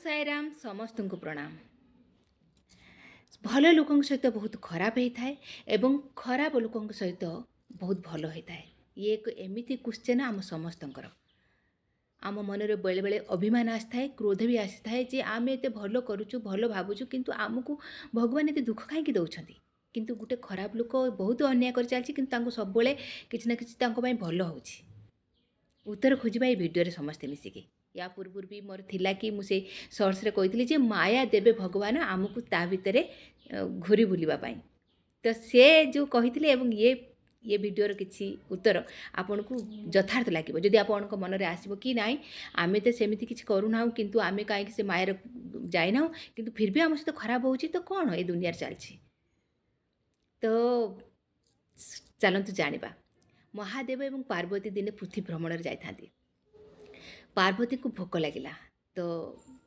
साईराम समस्त को प्रणाम। भल लोक सहित बहुत खराब होता है एवं खराब लोक सहित बहुत भल होता है। ये एक एमती क्वेश्चन आम समस्त आम मन बेले बेले अभिमान आए, क्रोध भी आए जे आम एत भल करुचु भल भावुचु किंतु आमको भगवान एत दुख कहीं दौरान किंतु गोटे खराब लोक बहुत अन्याय कर चलती कि सब किसी ना कि भल हो। उत्तर खोजा ये भिडियो समस्ते मिसिकी या पूर्व भी मोर थिला कि मुझे सर्ट्स रे कही जे माया देवे भगवान आमको ता भितर घूरी बुलवाई। तो से जो कही ये भिडियोर किसी उत्तर आपन को यथार्थ लगे जदि आपण मन में आसो कि ना आम तो सेमती किसी करूना किंतु आम कहीं से मायर जाइना किंतु फिर भी आम सहित खराब हो कौन ये दुनिया चलती। तो चलतु जानिबा महादेव एवं पार्वती दिने पृथ्वी भ्रमण जाती। पार्वती को भोक लगिला तो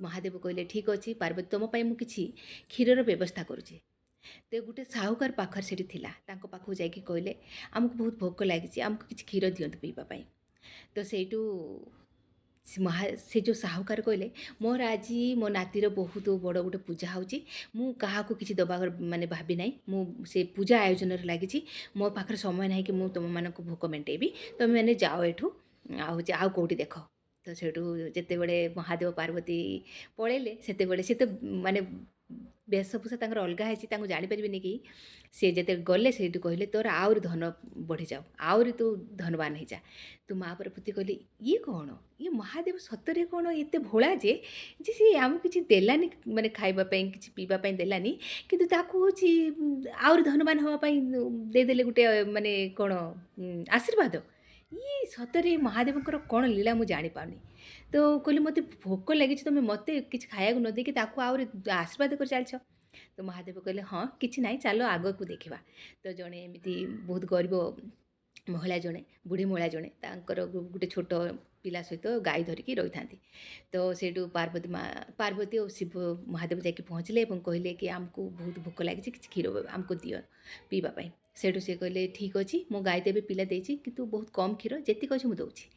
महादेव कहले ठीक अच्छे पार्वती तुम मुझे किसी क्षीरर व्यवस्था करुँचे। तो गोटे साहूकार पाखर से पाखक जाकि कहले आमको बहुत भोक लगी आमको किसी क्षीर दिंतु पीवाई। तो सेठू से जो साहूकार कहले मोर आज मो नातीर बहुत बड़ गोटे पूजा होची मु काहाको किसी दबा माने भाभी ना से पूजा आयोजन लगी मो पाखे समय ना कि मुझे तुम मानक भोक मेटेबी तुम मैंने जाओ एठू आउ कौटी देख। तो सेठू जिते बड़े महादेव पार्वती पलैले से तो माने वेशभूषा तंकर अलग है जानीपारे कि सी जिते गले से कहले तोर आउरी धन बढ़ी जाओ आउरी तू धनवान हो जा। तो माँ पार्वती कहले ये कौन ये महादेव सतरे कौन एत भोला जे सी आमको किसी देलानी माने खाइबापी कि पीवाई देलानी किंतु ताकू हूँ आउरी धनवान हाँपाई देदेले गोटे माने कौन आशीर्वाद। ये सतरे महादेव कौन लीला मुझे जापानी। तो कहली मत भोक लगी तुम्हें मत कि खाया न देकी आशीर्वाद कर चलछ। तो महादेव कहले हाँ कि ना चलो आग को देखा। तो जड़े एमती बहुत गरीब महिला जड़े बुढ़ी महिला जड़े गोटे छोट पिला सहित गाई धरिकी रही था। तो सेठू पार्वती और शिव महादेव जाकि पहुँचले और कहले कि आमको बहुत भोक लगी कि क्षीर आमको दियो पीवाई। सेठू सी कहले ठीक अच्छे मो गाई देवी पिला देती किंतु बहुत कम क्षीर जी अच्छे मुझे दूसरी।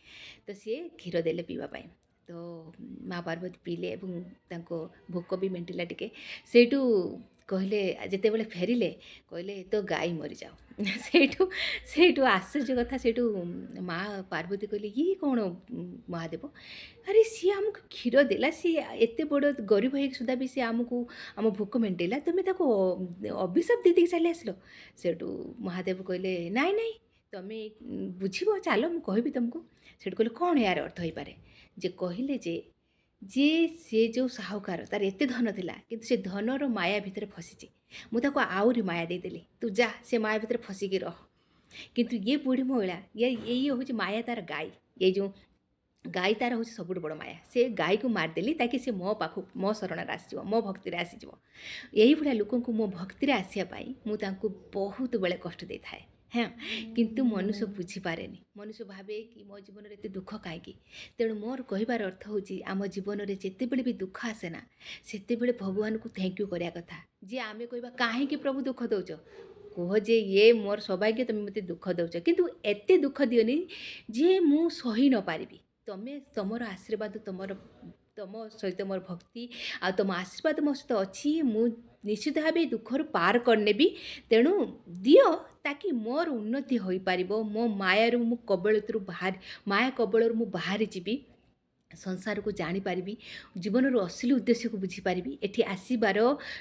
तो सी क्षीर देले पीवाई। तो माँ पार्वती पीले भोक भी मेटिला टिके सेठू कहले जिते बड़े फेरिले कहले तो गाई मरी जाओ। सेठू आश्चर्य कथा सेठू माँ पार्वती कहले ये कौन महादेव अरे सी आमको क्षीर देला सी एत बड़ गरीब हो सुधा भी सी आमको आम भोक मेटेला तुम्हें अभिशाप दे चली आसल। सेठू महादेव कहले नाई नाई तुम्हें बुझब चलो मुझे कहबी तुमको। सेठू कहले कौन यार अर्थ हो पारे जे कहले जे से जो साहूकार तार एत धन थिला किंतु से धनर माया भितर फसीचे मुझे आउरी माया देदेली तू जा से माया भितर फसिकी रह। किंतु ये बुढ़ी महिला ये हूँ माया तार गाई ये जो गाई तार हूँ सब बड़ माया से गाई को मारदेली ताकि से मो पाखु मो शरण आसो मो भक्ति आसीज। यही भाया लोक मो भक्ति आसापी मुझे बहुत बेले कष्ट दे थाए हाँ किंतु मनुष्य बुझीपारे मनुष्य भावे कि मो जीवन में एत दुख कहीं। तेणु मोर कहबार अर्थ हूँ आम जीवन में जिते बड़े भी दुख आसे ना सेते बड़े भगवान को थैंक यू करा कथा जे आमे कहबा कहीं प्रभु दुख दौच कह जे ये मोर सौभाग्य तुम मत दुख दौच किंतु एते दुख दियोनी जे मु सही न पारिबी तुम्हें तुमर आशीर्वाद तुम सहित मोर भक्ति आ तुम आशीर्वाद मो सहित अच्छी मु निश्चित भाव दुखर पार करने भी। तेणु दियो ताकि मोर उन्नति हो पार मो मायारू मु कबल बाहर माया कबल मु बाहरी जीवी संसार को जानीपारि जीवन असली उद्देश्य को बुझीपारि एठी आसबार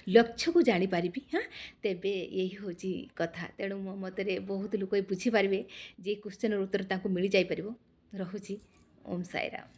लक्ष्य को जानीपारि हाँ तेबे यही हूँ कथा। तेणु मो मतरे बहुत लोग बुझीपारे जे क्वेश्चन उत्तर मिल जापर। रहुची ओम साईराम।